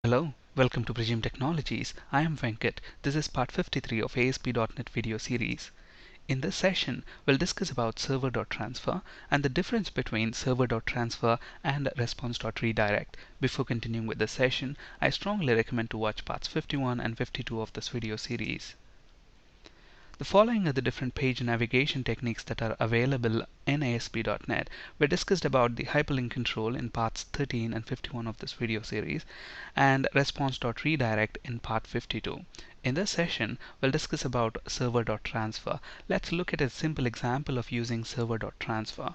Hello, welcome to Presume Technologies. I am Venkat. This is part 53 of ASP.NET video series. In this session, we'll discuss about server.transfer and the difference between server.transfer and response.redirect. Before continuing with the session, I strongly recommend to watch parts 51 and 52 of this video series. The following are the different page navigation techniques that are available in ASP.NET. We discussed about the hyperlink control in parts 13 and 51 of this video series and response.redirect in part 52. In this session, we'll discuss about server.transfer. Let's look at a simple example of using server.transfer.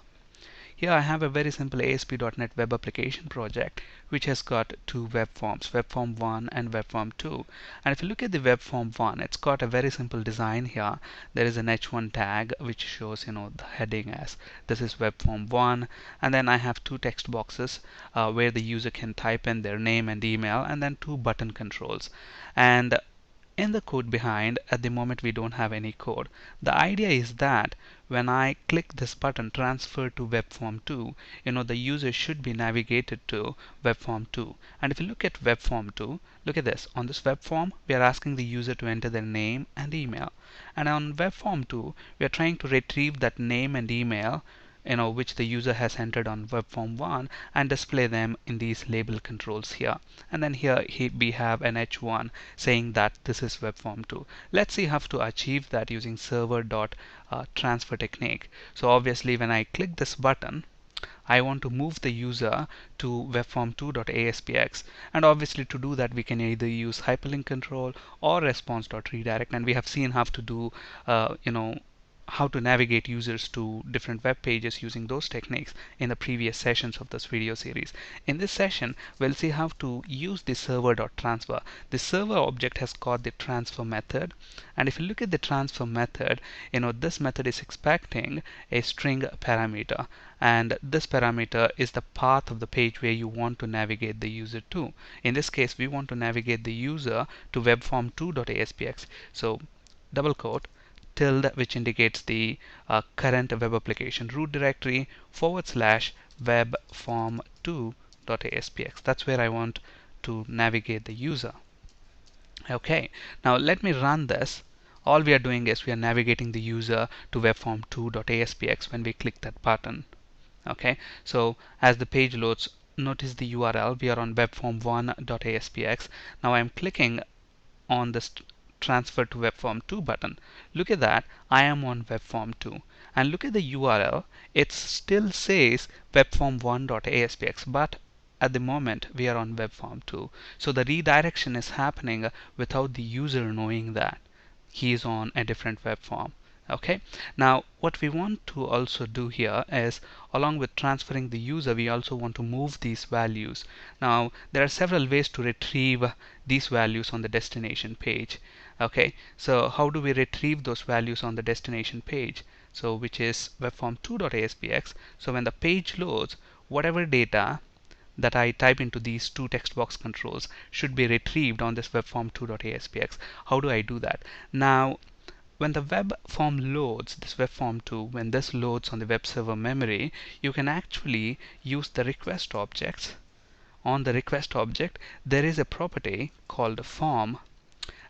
Here I have a very simple ASP.NET web application project which has got two web forms, web form 1 and web form 2. And if you look at the web form 1, it's got a very simple design here. There is an h1 tag which shows the heading as this is web form 1, and then I have two text boxes where the user can type in their name and email, and then two button controls. And in the code behind, at the moment we don't have any code. The idea is that when I click this button, transfer to web form 2, the user should be navigated to web form 2. And if you look at web form 2, look at this. On this web form, we are asking the user to enter their name and email. And on web form 2, we are trying to retrieve that name and email which the user has entered on web form 1 and display them in these label controls here. And then here we have an h1 saying that this is web form 2. Let's see how to achieve that using server.transfer technique. So obviously when I click this button, I want to move the user to webform2.aspx, and obviously to do that we can either use hyperlink control or response.redirect, and we have seen how to do how to navigate users to different web pages using those techniques in the previous sessions of this video series. In this session, we'll see how to use the server.transfer. The server object has got the transfer method, and if you look at the transfer method, this method is expecting a string parameter, and this parameter is the path of the page where you want to navigate the user to. In this case, we want to navigate the user to webform2.aspx. So double quote tilde, which indicates the current web application root directory / webform2.aspx. That's where I want to navigate the user. Okay, now let me run this. All we are doing is we are navigating the user to webform2.aspx when we click that button. Okay, so as the page loads, notice the URL. We are on webform1.aspx. Now I'm clicking on this transfer to webform2 button. Look at that, I am on webform2, and look at the URL. It still says webform1.aspx, but at the moment we are on webform2. So the redirection is happening without the user knowing that he is on a different web form. Okay, now what we want to also do here is, along with transferring the user, we also want to move these values. Now there are several ways to retrieve these values on the destination page. Okay, so how do we retrieve those values on the destination page? So which is webform2.aspx. So when the page loads, whatever data that I type into these two text box controls should be retrieved on this webform2.aspx. How do I do that? Now when the web form loads, this web form 2, when this loads on the web server memory, you can actually use the request objects. On the request object, there is a property called form.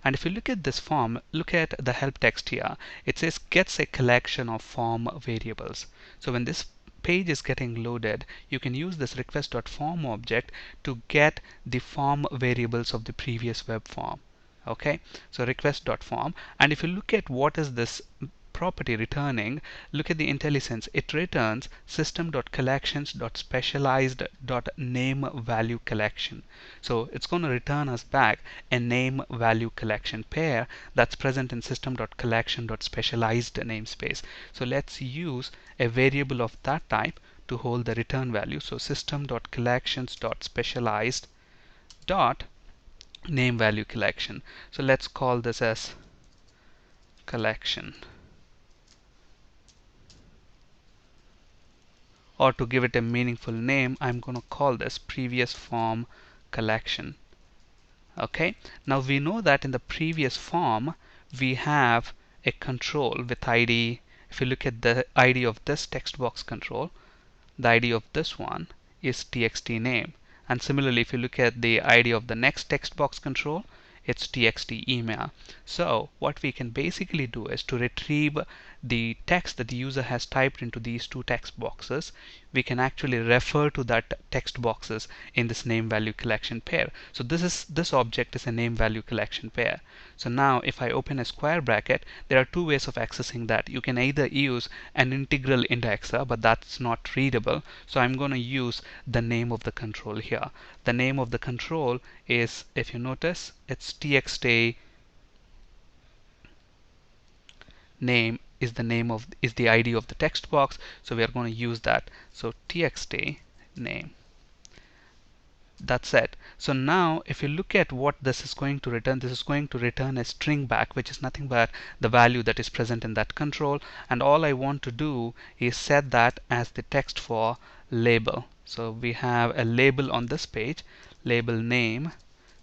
And if you look at this form, look at the help text here. It says gets a collection of form variables. So when this page is getting loaded, you can use this request.form object to get the form variables of the previous web form. Okay, so request.form, and if you look at what is this property returning, look at the IntelliSense. It returns system.collections.specialized.name value collection. So it's going to return us back a name value collection pair that's present in system.collection.specialized namespace. So let's use a variable of that type to hold the return value. So system.collections.specialized name value collection. So let's call this as collection, or to give it a meaningful name, I'm going to call this previous form collection. Okay, now we know that in the previous form we have a control with ID. If you look at the ID of this text box control, the ID of this one is txt name, And similarly, if you look at the ID of the next text box control, it's txt email. So what we can basically do is to retrieve the text that the user has typed into these two text boxes. We can actually refer to that text boxes in this name value collection pair. So this object is a name value collection pair. So now if I open a square bracket, there are two ways of accessing that. You can either use an integral indexer, but that's not readable. So I'm going to use the name of the control here. The name of the control is, if you notice, it's txt name is the ID of the text box, so we are going to use that. So txt name. That's it. So now if you look at what this is going to return, this is going to return a string back, which is nothing but the value that is present in that control. And all I want to do is set that as the text for label. So we have a label on this page. Label name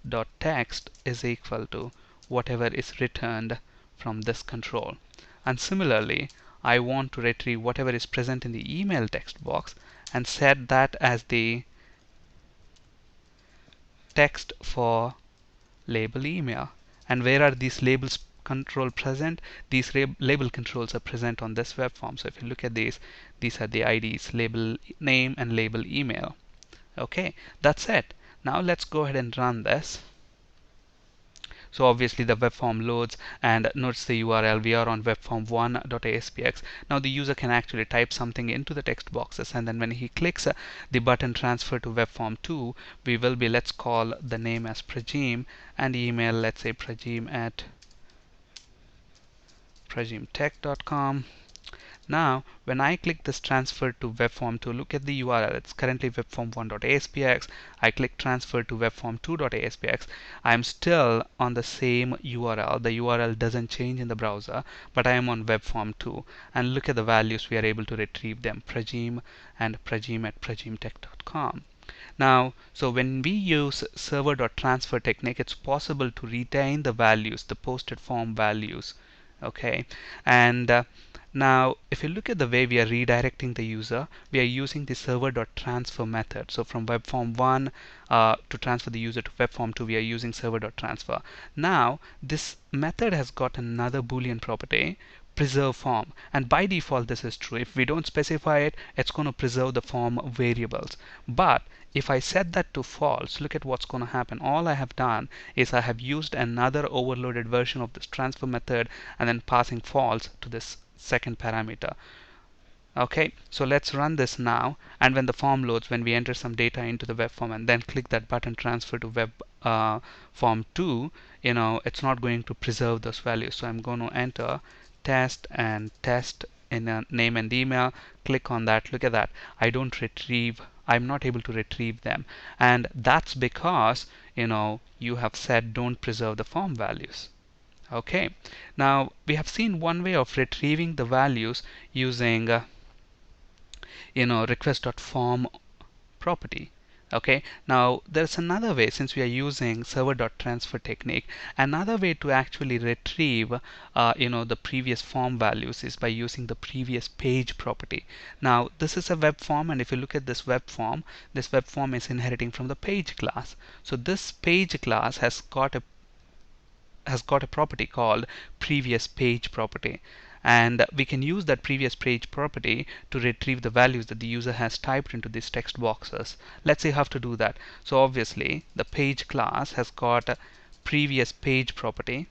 dot text is equal to whatever is returned from this control. And similarly, I want to retrieve whatever is present in the email text box and set that as the text for label email. And where are these labels control present? These label controls are present on this web form. So if you look at these are the IDs, label name and label email. Okay, that's it. Now let's go ahead and run this. So obviously the web form loads, and notice the URL. We are on webform1.aspx. Now the user can actually type something into the text boxes, and then when he clicks the button transfer to webform2, we will be, let's call the name as Prajim and email, let's say Prajim at prajimtech.com. Now, when I click this transfer to webform2, look at the URL. It's currently webform1.aspx. I click transfer to webform2.aspx. I'm still on the same URL. The URL doesn't change in the browser, but I am on webform2. And look at the values. We are able to retrieve them, Prajim and Prajim at prajimtech.com. Now, so when we use server.transfer technique, it's possible to retain the values, the posted form values. Okay, and now if you look at the way we are redirecting the user, we are using the server.transfer method. So from webform1 to transfer the user to webform2, we are using server.transfer. Now this method has got another Boolean property, preserve form, and by default this is true. If we don't specify it, it's going to preserve the form variables. But if I set that to false, look at what's going to happen. All I have done is I have used another overloaded version of this transfer method and then passing false to this second parameter. Okay, so let's run this now, and when the form loads, when we enter some data into the web form and then click that button transfer to web form 2, it's not going to preserve those values. So I'm going to enter test and test in a name and email, click on that. Look at that, I'm not able to retrieve them, and that's because you have said don't preserve the form values. Okay, now we have seen one way of retrieving the values using request.form property. Okay, now there's another way. Since we are using server.transfer technique, another way to actually retrieve the previous form values is by using the previous page property. Now this is a web form, and if you look at this web form is inheriting from the page class. So this page class has got a property called previous page property, and we can use that previous page property to retrieve the values that the user has typed into these text boxes. Let's see how to do that. So obviously the page class has got a previous page property.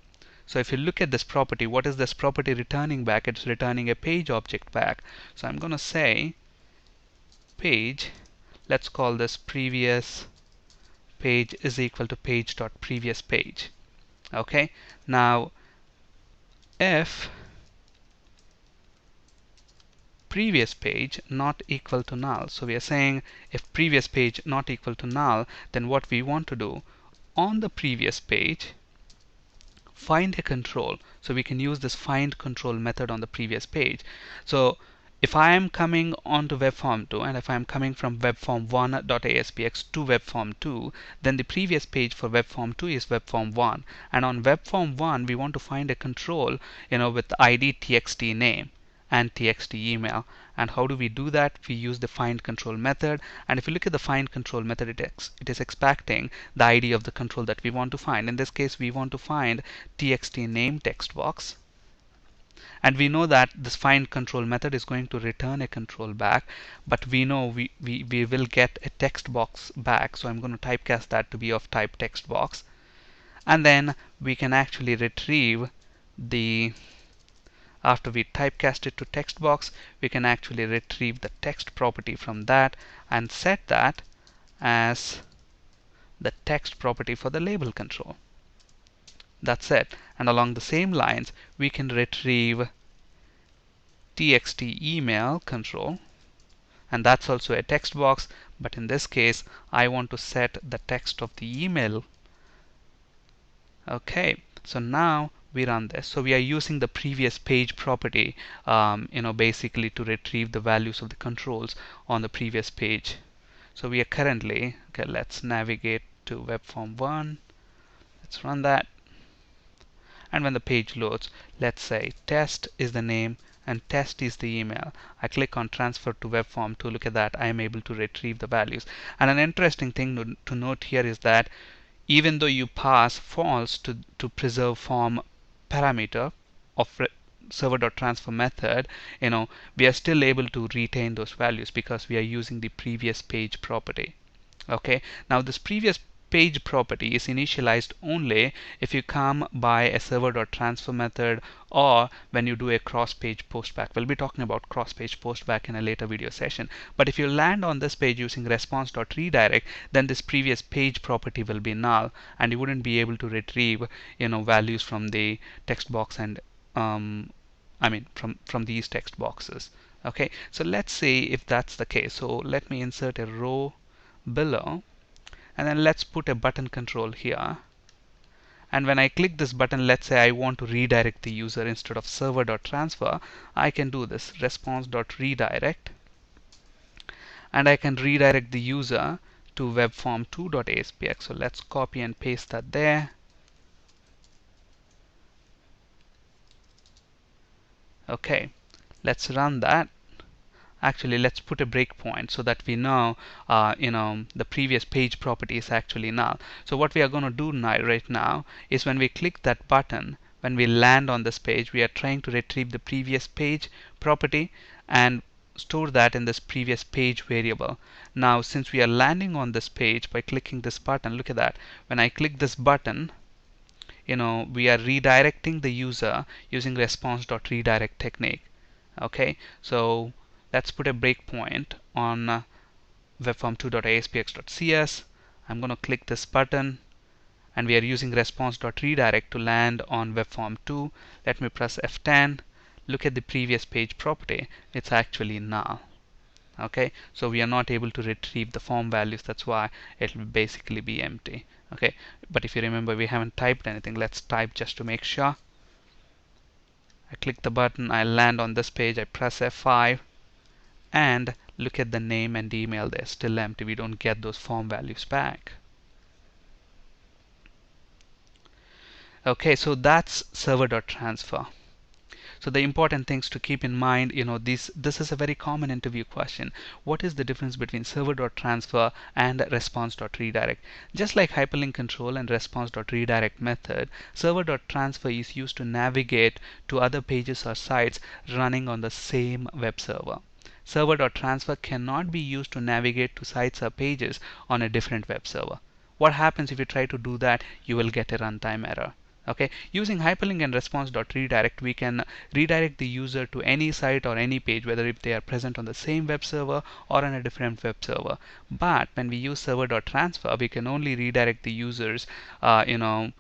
So if you look at this property, what is this property returning back? It's returning a page object back. So I'm going to say page, let's call this previous page is equal to page.previous page. Okay, now if previous page not equal to null, so we are saying if previous page not equal to null, then what we want to do on the previous page, find a control. So we can use this find control method on the previous page. So if I am coming onto webform2, and if I am coming from webform1.aspx to webform2, then the previous page for webform2 is webform1, and on webform1 we want to find a control with ID txt name. and txt email. And how do we do that? We use the find control method, and if you look at the find control method, it is expecting the ID of the control that we want to find. In this case, we want to find txt name text box, and we know that this find control method is going to return a control back, but we know we will get a text box back, so I'm going to typecast that to be of type text box. And then we can actually retrieve the, after we typecast it to text box, we can actually retrieve the text property from that and set that as the text property for the label control. That's it. And along the same lines, we can retrieve txt email control, and that's also a text box, but in this case I want to set the text of the email. Okay, so now we run this. So we are using the previous page property, basically to retrieve the values of the controls on the previous page. So we are currently, okay, let's navigate to web form 1. Let's run that. And when the page loads, let's say test is the name and test is the email. I click on transfer to web form 2. Look at that, I am able to retrieve the values. And an interesting thing to note here is that even though you pass false to preserve form parameter of server.transfer method, we are still able to retain those values because we are using the previous page property. Okay, now this previous page property is initialized only if you come by a server.transfer method or when you do a cross-page postback. We'll be talking about cross-page postback in a later video session. But if you land on this page using response.redirect, then this previous page property will be null, and you wouldn't be able to retrieve values from the text box and from these text boxes. Okay, so let's see if that's the case. So let me insert a row below, and then let's put a button control here. And when I click this button, let's say I want to redirect the user instead of server.transfer, I can do this response.redirect, and I can redirect the user to webform2.aspx. So let's copy and paste that there. Okay, let's run that. Actually, let's put a breakpoint so that we know, the previous page property is actually null. So what we are going to do right now is when we click that button, when we land on this page, we are trying to retrieve the previous page property and store that in this previous page variable. Now, since we are landing on this page by clicking this button, look at that. When I click this button, we are redirecting the user using response.redirect technique. Okay, so let's put a breakpoint on webform2.aspx.cs. I'm going to click this button, and we are using response.redirect to land on webform2. Let me press F10. Look at the previous page property. It's actually null. Okay, so we are not able to retrieve the form values. That's why it will basically be empty. Okay, but if you remember, we haven't typed anything. Let's type just to make sure. I click the button, I land on this page, I press F5, and look at the name and email. They're still empty. We don't get those form values back. Okay, so that's server.transfer. So the important things to keep in mind, this is a very common interview question. What is the difference between server.transfer and response.redirect? Just like hyperlink control and response.redirect method, server.transfer is used to navigate to other pages or sites running on the same web server. Server.transfer cannot be used to navigate to sites or pages on a different web server. What happens if you try to do that? You will get a runtime error. Okay, using hyperlink and response.redirect, we can redirect the user to any site or any page, whether if they are present on the same web server or on a different web server. But when we use server.transfer, we can only redirect the users, to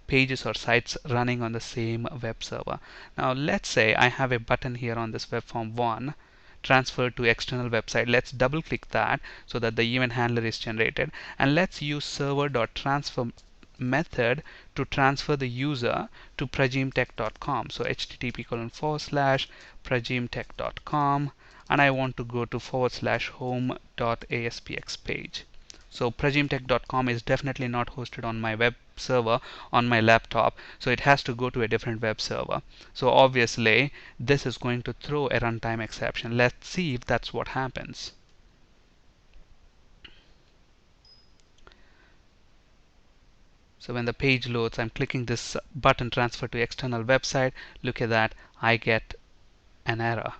pages or sites running on the same web server. Now, let's say I have a button here on this web form 1. Transfer to external website. Let's double click that so that the event handler is generated, and let's use server.transfer method to transfer the user to pragimtech.com. So http://pragimtech.com, and I want to go to /home.aspx page. So pragimtech.com is definitely not hosted on my web server on my laptop, so it has to go to a different web server. So obviously this is going to throw a runtime exception. Let's see if that's what happens. So when the page loads, I'm clicking this button, transfer to external website. Look at that, I get an error.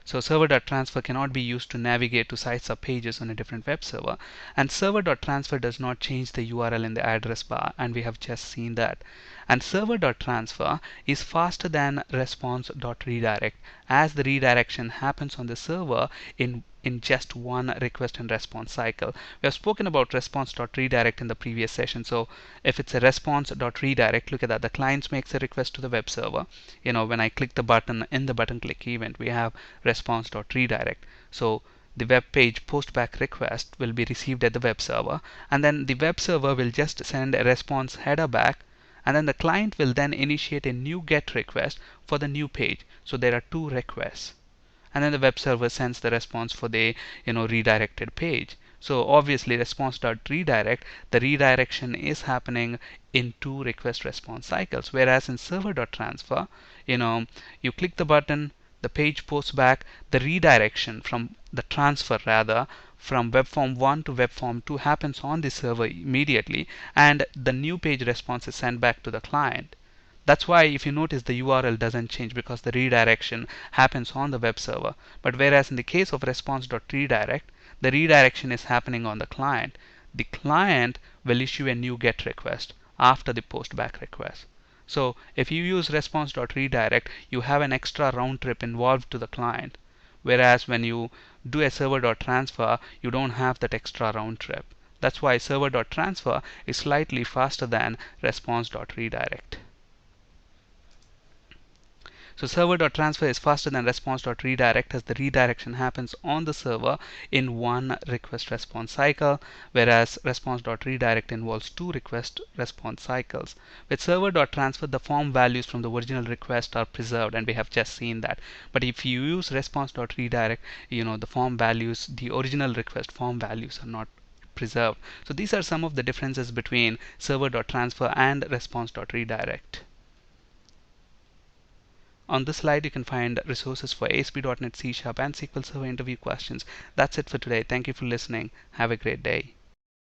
So server.transfer cannot be used to navigate to sites or pages on a different web server. And server.transfer does not change the URL in the address bar, and we have just seen that. And server.transfer is faster than response.redirect, as the redirection happens on the server in just one request and response cycle. We have spoken about response.redirect in the previous session. So if it's a response.redirect, look at that. The client makes a request to the web server. When I click the button in the button click event, we have response.redirect. So the web page postback request will be received at the web server, and then the web server will just send a response header back, and then the client will then initiate a new GET request for the new page. So there are two requests, and then the web server sends the response for the redirected page. So obviously response.redirect, the redirection is happening in two request response cycles, whereas in server.transfer, you click the button, the page posts back, the redirection from the transfer rather from web form 1 to web form 2 happens on the server immediately, and the new page response is sent back to the client. That's why if you notice, the URL doesn't change, because the redirection happens on the web server. But whereas in the case of response.redirect, the redirection is happening on the client. The client will issue a new GET request after the postback request. So if you use response.redirect, you have an extra round trip involved to the client. Whereas when you do a server.transfer, you don't have that extra round trip. That's why server.transfer is slightly faster than response.redirect. So server.transfer is faster than response.redirect, as the redirection happens on the server in one request response cycle, whereas response.redirect involves two request response cycles. With server.transfer, the form values from the original request are preserved, and we have just seen that. But if you use response.redirect, the form values, the original request form values are not preserved. So these are some of the differences between server.transfer and response.redirect. On this slide, you can find resources for ASP.NET C# and SQL Server interview questions. That's it for today. Thank you for listening. Have a great day.